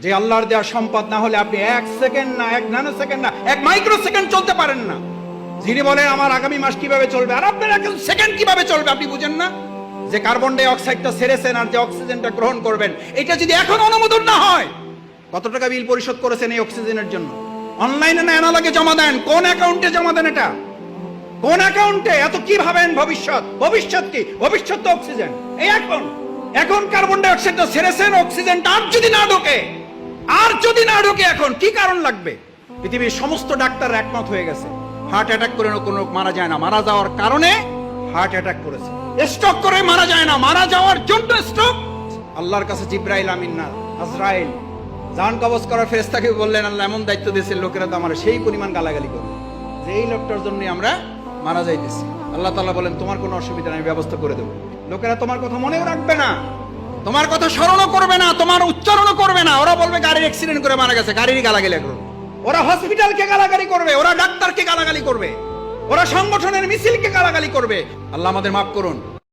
যে আল্লাহর দেওয়া সম্পদ না হলে আপনি 1 সেকেন্ড না, 1 ন্যানো সেকেন্ড না, 1 মাইক্রো সেকেন্ড চলতে পারেন না। যিনি বলেন আমার আগামী মাস কিভাবে চলবে, আর আপনার 1 সেকেন্ড কিভাবে চলবে আপনি বুঝেন না? যে কার্বন ডাই অক্সাইডটা ছেড়েছেন আর যে অক্সিজেনটা গ্রহণ করবেন, এটা যদি এখন অনুমোদন না হয়, কত টাকা বিল পরিশোধ করেছেন এই অক্সিজেনের জন্য? অনলাইনে না অ্যানালগে জমা দেন? কোন অ্যাকাউন্টে জমা দেন? এটা কোন অ্যাকাউন্টে? এত কি ভাবেন ভবিষ্যৎ? ভবিষ্যৎ কি? ভবিষ্যৎ তো অক্সিজেন। এই এখন কার্বন ডাই অক্সাইডটা ছেড়েছেন, অক্সিজেনটা আর যদি না ঢোকে এখন কি কারণ লাগবে? পৃথিবীর সমস্ত ডাক্তার একমত হয়ে গেছে, হার্ট অ্যাটাক করে কোনো মারা যায় না, মারা যাওয়ার কারণে হার্ট অ্যাটাক করেছে। স্ট্রোক করে মারা যায় না, মারা যাওয়ার জন্য স্ট্রোক। আল্লাহর কাছে জিব্রাইল আমিন না, আজরাইল জান কবজ করার ফেরেশতাকে বললেন, আল্লাহ এমন দায়িত্ব দিয়েছেন, লোকেরা তো আমার সেই পরিমাণ গালাগালি করবে যে এই লোকটার জন্য আমরা মারা যাইতেছি। আল্লাহ তাআলা বলেন, তোমার কোনো অসুবিধা নেই, ব্যবস্থা করে দেবো। লোকেরা তোমার কথা মনেও রাখবে না, তোমার কথা স্মরণও করবে না, তোমার উচ্চারণও করবে না। ওরা বলবে গাড়ির অ্যাক্সিডেন্ট করে মারা গেছে, গাড়িরই গালাগালি করবে। ওরা হসপিটালকে গালাগালি করবে, ওরা ডাক্তারকে গালাগালি করবে, ওরা সংগঠনের মিছিলকে গালাগালি করবে। আল্লাহ আমাদের মাফ করুন।